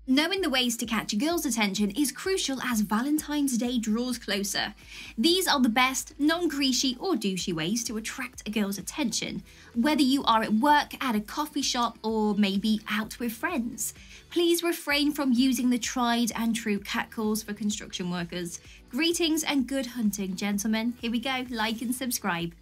Knowing the ways to catch a girl's attention is crucial as Valentine's Day draws closer. These are the best, non-greasy or douchey ways to attract a girl's attention, whether you are at work, at a coffee shop, or maybe out with friends. Please refrain from using the tried and true catcalls for construction workers. Greetings and good hunting, gentlemen. Here we go, like and subscribe.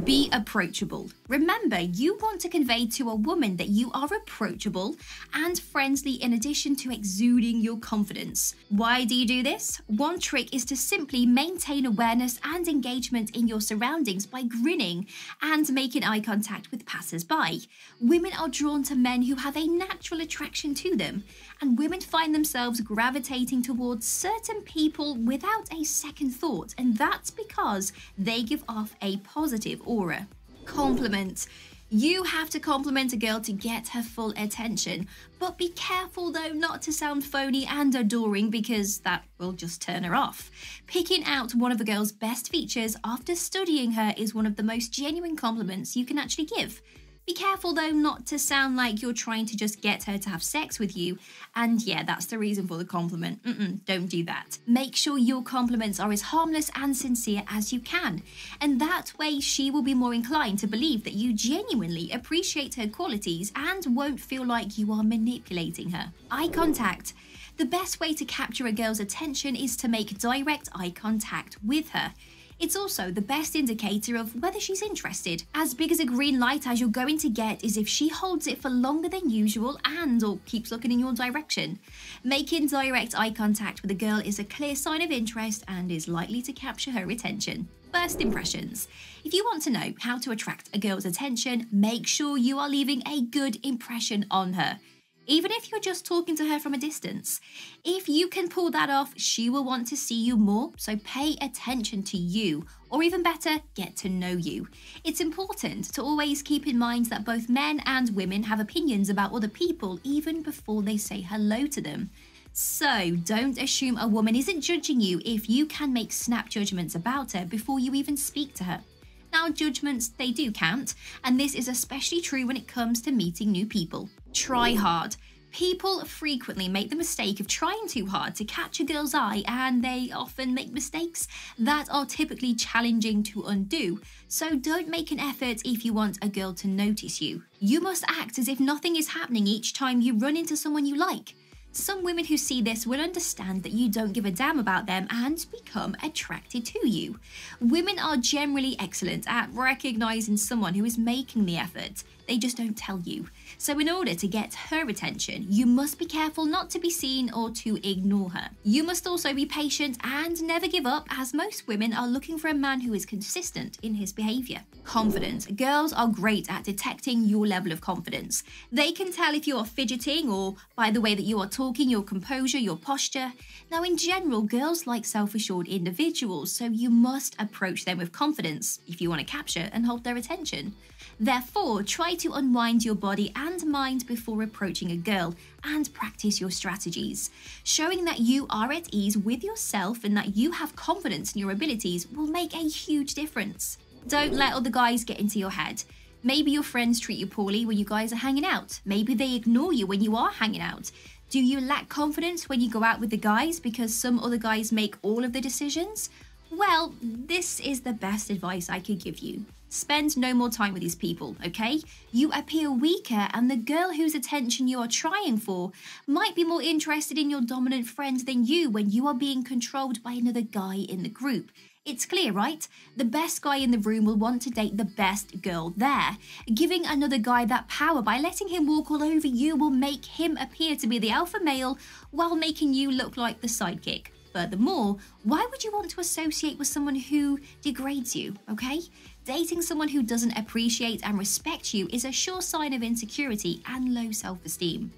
Be approachable. Remember, you want to convey to a woman that you are approachable and friendly in addition to exuding your confidence. Why do you do this? One trick is to simply maintain awareness and engagement in your surroundings by grinning and making eye contact with passers-by. Women are drawn to men who have a natural attraction to them, and women find themselves gravitating towards certain people without a second thought, and that's because they give off a positive aura. Compliment. You have to compliment a girl to get her full attention, but be careful though not to sound phony and adoring because that will just turn her off. Picking out one of a girl's best features after studying her is one of the most genuine compliments you can actually give. Be careful though not to sound like you're trying to just get her to have sex with you, and yeah, that's the reason for the compliment. Don't do that. Make sure your compliments are as harmless and sincere as you can, and that way she will be more inclined to believe that you genuinely appreciate her qualities and won't feel like you are manipulating her. Eye contact. The best way to capture a girl's attention is to make direct eye contact with her. It's also the best indicator of whether she's interested. As big as a green light as you're going to get is if she holds it for longer than usual or keeps looking in your direction. Making direct eye contact with a girl is a clear sign of interest and is likely to capture her attention. First impressions. If you want to know how to attract a girl's attention, make sure you are leaving a good impression on her, even if you're just talking to her from a distance. If you can pull that off, she will want to see you more, so pay attention to you, or even better, get to know you. It's important to always keep in mind that both men and women have opinions about other people even before they say hello to them. So don't assume a woman isn't judging you if you can make snap judgments about her before you even speak to her. Now, judgments, they do count, and this is especially true when it comes to meeting new people. Try hard. People frequently make the mistake of trying too hard to catch a girl's eye, and they often make mistakes that are typically challenging to undo. So don't make an effort if you want a girl to notice you. You must act as if nothing is happening each time you run into someone you like. Some women who see this will understand that you don't give a damn about them and become attracted to you. Women are generally excellent at recognizing someone who is making the effort. They just don't tell you. So in order to get her attention, you must be careful not to be seen or to ignore her. You must also be patient and never give up, as most women are looking for a man who is consistent in his behavior. Confident. Girls are great at detecting your level of confidence. They can tell if you are fidgeting or by the way that you are talking, your composure, your posture. Now, in general, girls like self-assured individuals, so you must approach them with confidence if you want to capture and hold their attention. Therefore, try to unwind your body and mind before approaching a girl and practice your strategies. Showing that you are at ease with yourself and that you have confidence in your abilities will make a huge difference. Don't let other guys get into your head. Maybe your friends treat you poorly when you guys are hanging out. Maybe they ignore you when you are hanging out. Do you lack confidence when you go out with the guys because some other guys make all of the decisions? Well, this is the best advice I could give you. Spend no more time with these people, okay? You appear weaker, and the girl whose attention you are trying for might be more interested in your dominant friend than you when you are being controlled by another guy in the group. It's clear, right? The best guy in the room will want to date the best girl there. Giving another guy that power by letting him walk all over you will make him appear to be the alpha male while making you look like the sidekick. Furthermore, why would you want to associate with someone who degrades you, okay? Dating someone who doesn't appreciate and respect you is a sure sign of insecurity and low self-esteem.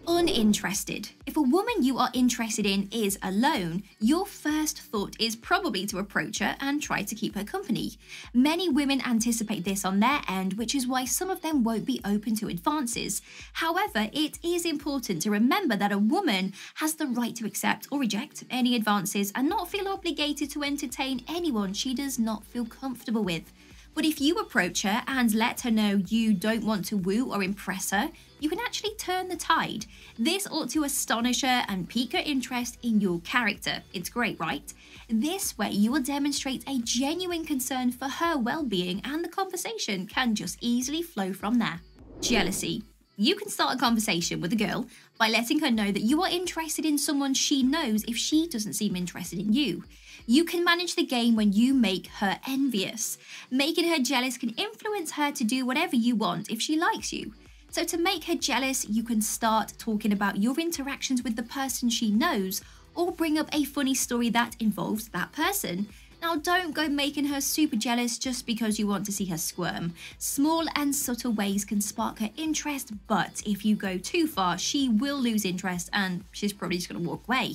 Uninterested. If a woman you are interested in is alone, your first thought is probably to approach her and try to keep her company. Many women anticipate this on their end, which is why some of them won't be open to advances. However, it is important to remember that a woman has the right to accept or reject any advances and not feel obligated to entertain anyone she does not feel comfortable with. But if you approach her and let her know you don't want to woo or impress her, you can actually turn the tide. This ought to astonish her and pique her interest in your character. It's great, right? This way, you will demonstrate a genuine concern for her well-being, and the conversation can just easily flow from there. Jealousy. You can start a conversation with a girl by letting her know that you are interested in someone she knows if she doesn't seem interested in you. You can manage the game when you make her envious. Making her jealous can influence her to do whatever you want if she likes you. So to make her jealous, you can start talking about your interactions with the person she knows, or bring up a funny story that involves that person. Now, don't go making her super jealous just because you want to see her squirm. Small and subtle ways can spark her interest, but if you go too far, she will lose interest and she's probably just going to walk away.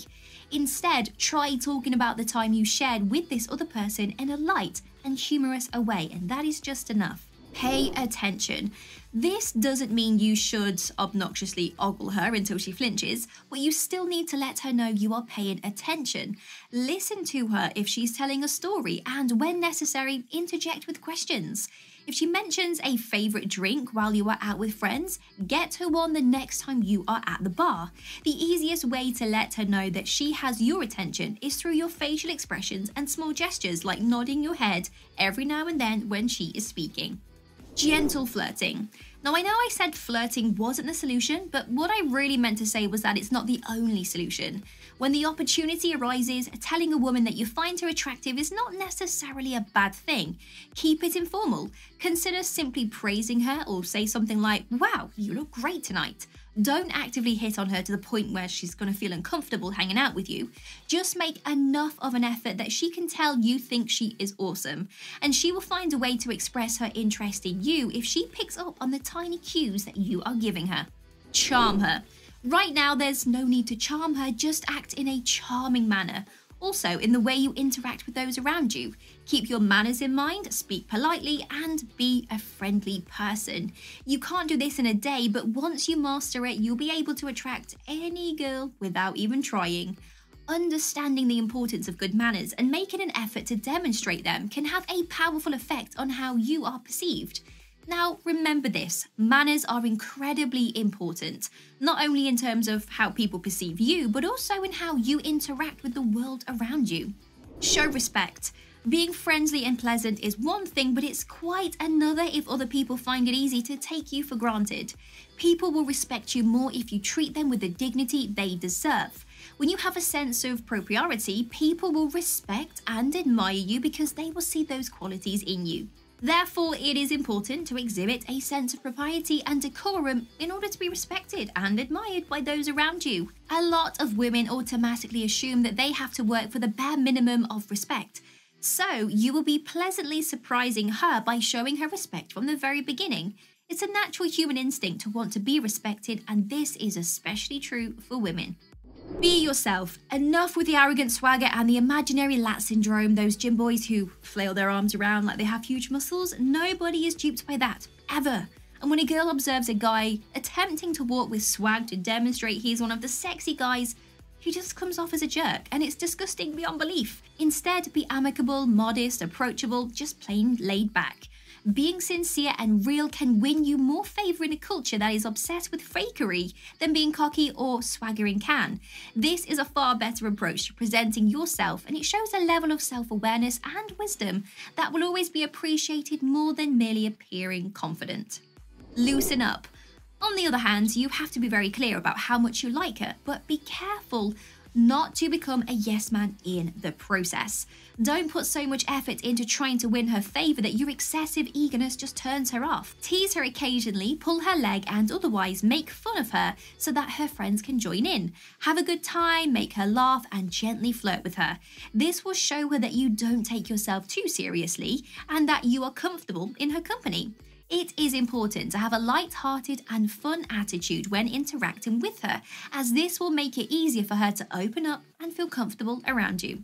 Instead, try talking about the time you shared with this other person in a light and humorous a way, and that is just enough. Pay attention. This doesn't mean you should obnoxiously ogle her until she flinches, but you still need to let her know you are paying attention. Listen to her if she's telling a story, and when necessary, interject with questions. If she mentions a favourite drink while you are out with friends, get her one the next time you are at the bar. The easiest way to let her know that she has your attention is through your facial expressions and small gestures like nodding your head every now and then when she is speaking. Gentle flirting. Now, I know I said flirting wasn't the solution, but what I really meant to say was that it's not the only solution. When the opportunity arises, telling a woman that you find her attractive is not necessarily a bad thing. Keep it informal. Consider simply praising her, or say something like, "Wow, you look great tonight." Don't actively hit on her to the point where she's going to feel uncomfortable hanging out with you. Just make enough of an effort that she can tell you think she is awesome. And she will find a way to express her interest in you if she picks up on the tiny cues that you are giving her. Charm her. Right now, there's no need to charm her, just act in a charming manner. Also, in the way you interact with those around you. Keep your manners in mind, speak politely, and be a friendly person. You can't do this in a day, but once you master it, you'll be able to attract any girl without even trying. Understanding the importance of good manners and making an effort to demonstrate them can have a powerful effect on how you are perceived. Now, remember this, manners are incredibly important, not only in terms of how people perceive you, but also in how you interact with the world around you. Show respect. Being friendly and pleasant is one thing, but it's quite another if other people find it easy to take you for granted. People will respect you more if you treat them with the dignity they deserve. When you have a sense of propriety, people will respect and admire you because they will see those qualities in you. Therefore, it is important to exhibit a sense of propriety and decorum in order to be respected and admired by those around you. A lot of women automatically assume that they have to work for the bare minimum of respect. So, you will be pleasantly surprising her by showing her respect from the very beginning. It's a natural human instinct to want to be respected, and this is especially true for women. Be yourself. Enough with the arrogant swagger and the imaginary lat syndrome, those gym boys who flail their arms around like they have huge muscles. Nobody is duped by that, ever. And when a girl observes a guy attempting to walk with swag to demonstrate he's one of the sexy guys, he just comes off as a jerk, and it's disgusting beyond belief. Instead, be amicable, modest, approachable, just plain laid back. Being sincere and real can win you more favour in a culture that is obsessed with fakery than being cocky or swaggering can. This is a far better approach to presenting yourself, and it shows a level of self-awareness and wisdom that will always be appreciated more than merely appearing confident. Loosen up. On the other hand, you have to be very clear about how much you like her, but be careful not to become a yes man in the process. Don't put so much effort into trying to win her favour that your excessive eagerness just turns her off. Tease her occasionally, pull her leg, and otherwise make fun of her so that her friends can join in. Have a good time, make her laugh, and gently flirt with her. This will show her that you don't take yourself too seriously and that you are comfortable in her company. It is important to have a light-hearted and fun attitude when interacting with her, as this will make it easier for her to open up and feel comfortable around you.